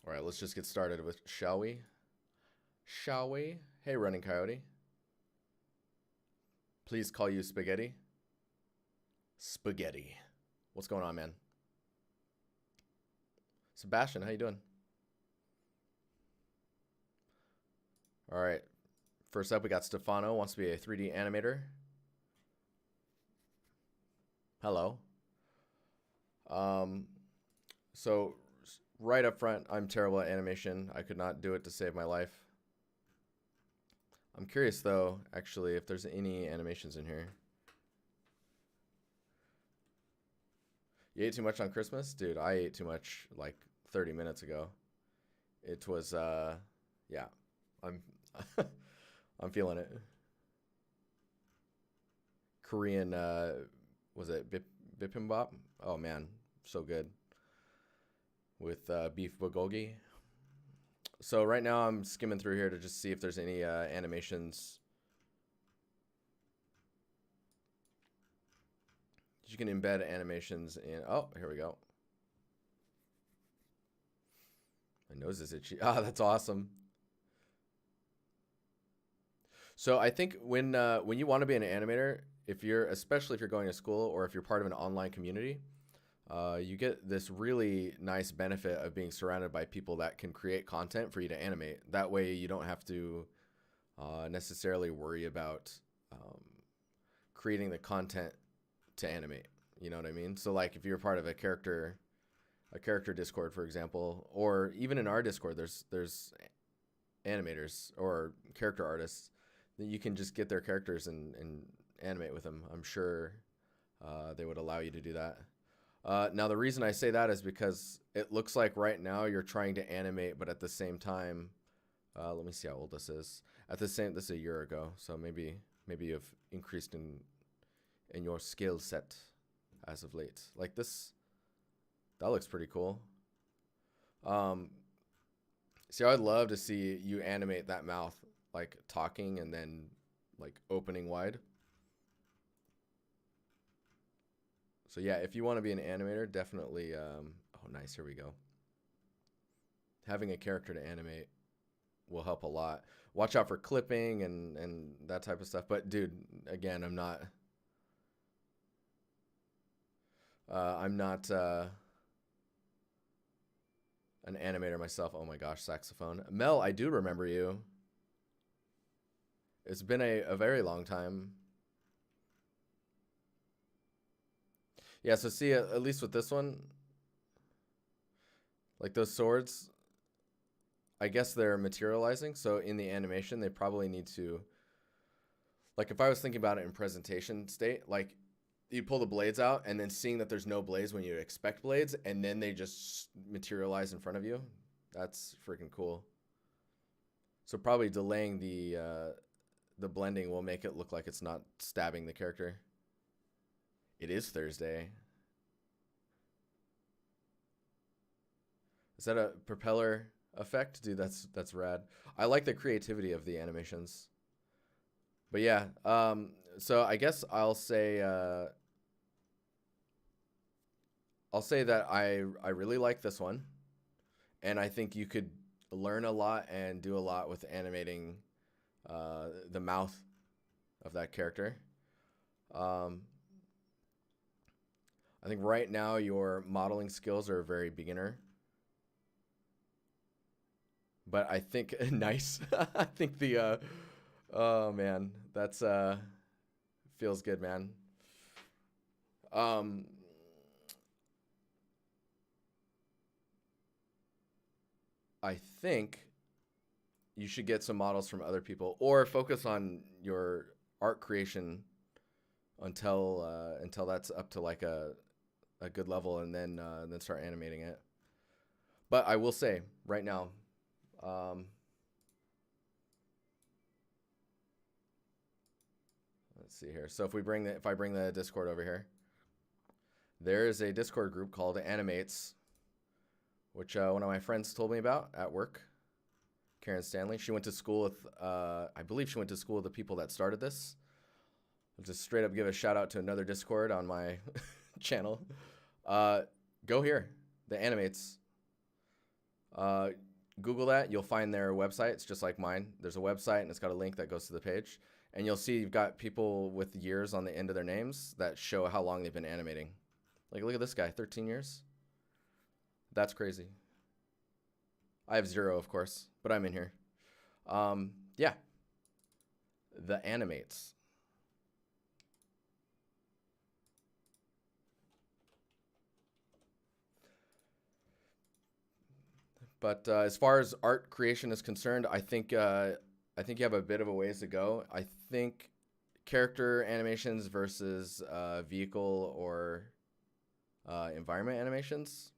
All right, let's just get started with, shall we? Shall we? Hey, Running Coyote. Please call you Spaghetti. Spaghetti. What's going on, man? Sebastian, how you doing? All right. First up, we got Stefano, wants to be a 3D animator. Hello. Um, so right up front, I'm terrible at animation. I could not do it to save my life. I'm curious though, actually, if there's any animations in here. You ate too much on Christmas? Dude, I ate too much like 30 minutes ago. It was yeah. I'm I'm feeling it. Korean was it bibimbap? Oh man, so good. With beef bulgogi. So right now I'm skimming through here to just see if there's any animations. You can embed animations in. Oh, here we go. My nose is itchy. Ah, that's awesome. So I think when you want to be an animator, especially if you're going to school or if you're part of an online community, you get this really nice benefit of being surrounded by people that can create content for you to animate. That way, you don't have to necessarily worry about creating the content to animate. You know what I mean? So like if you're part of a character Discord, for example, or even in our Discord, there's animators or character artists that you can just get their characters and animate with them. I'm sure they would allow you to do that. Now the reason I say that is because it looks like right now you're trying to animate, but at the same time, let me see how old this is. This is a year ago, so maybe you've increased in your skill set as of late. Like this, that looks pretty cool. See, I'd love to see you animate that mouth, like talking and then like opening wide. So yeah, if you want to be an animator, definitely. Oh, nice. Here we go. Having a character to animate will help a lot. Watch out for clipping and that type of stuff. But dude, again, I'm not an animator myself. Oh my gosh, saxophone. Mel, I do remember you. It's been a very long time. Yeah, so see, at least with this one, like those swords, I guess they're materializing. So in the animation, they probably need to, like if I was thinking about it in presentation state, like you pull the blades out and then seeing that there's no blades when you expect blades, and then they just materialize in front of you. That's freaking cool. So probably delaying the blending will make it look like it's not stabbing the character. It is Thursday. Is that a propeller effect? Dude, that's rad. I like the creativity of the animations. But yeah, so I guess I'll say that I really like this one, and I think you could learn a lot and do a lot with animating the mouth of that character. I think right now your modeling skills are very beginner, but I think nice. I think the oh man, that's feels good, man. Um, I think you should get some models from other people or focus on your art creation until that's up to like a good level, and then start animating it. But I will say right now, let's see here. So if I bring the Discord over here, there is a Discord group called Animates, which one of my friends told me about at work. Karen Stanley. She went to school with, I believe she went to school with the people that started this. I'll just straight up give a shout out to another Discord on my channel. Go here, the Animates. Uh, Google that. You'll find their website. It's just like mine. There's a website and it's got a link that goes to the page. And you'll see you've got people with years on the end of their names that show how long they've been animating. Like, look at this guy, 13 years. That's crazy. I have 0, of course, but I'm in here. Yeah. The animates. But as far as art creation is concerned, I think you have a bit of a ways to go. I think character animations versus vehicle or environment animations.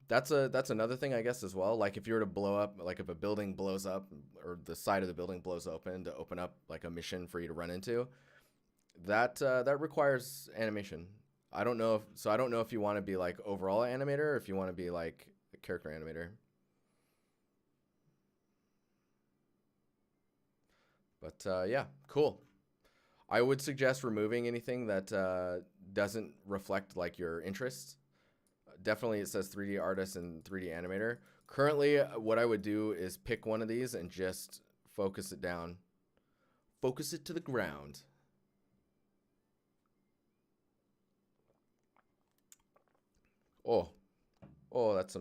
That's another thing, I guess, as well. Like if you were to blow up, like if a building blows up or the side of the building blows open to open up like a mission for you to run into, that requires animation. I don't know if you want to be like overall animator or if you want to be like a character animator. But yeah, cool. I would suggest removing anything that doesn't reflect like your interests. Definitely it says 3D artist and 3D animator. Currently, what I would do is pick one of these and just focus it down. Focus it to the ground. Oh, that's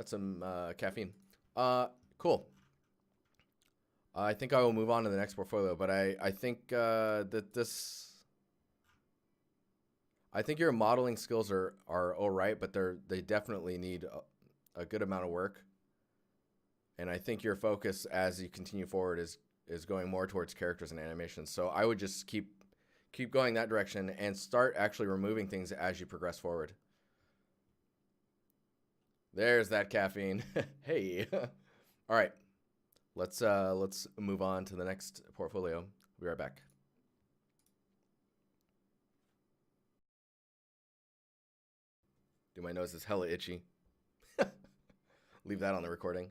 some caffeine. Cool. I think I will move on to the next portfolio, but I think I think your modeling skills are all right, but they definitely need a good amount of work. And I think your focus as you continue forward is going more towards characters and animations. So I would just keep going that direction and start actually removing things as you progress forward. There's that caffeine. Hey. All right. Let's move on to the next portfolio. We'll be right back. Dude, my nose is hella itchy. Leave that on the recording.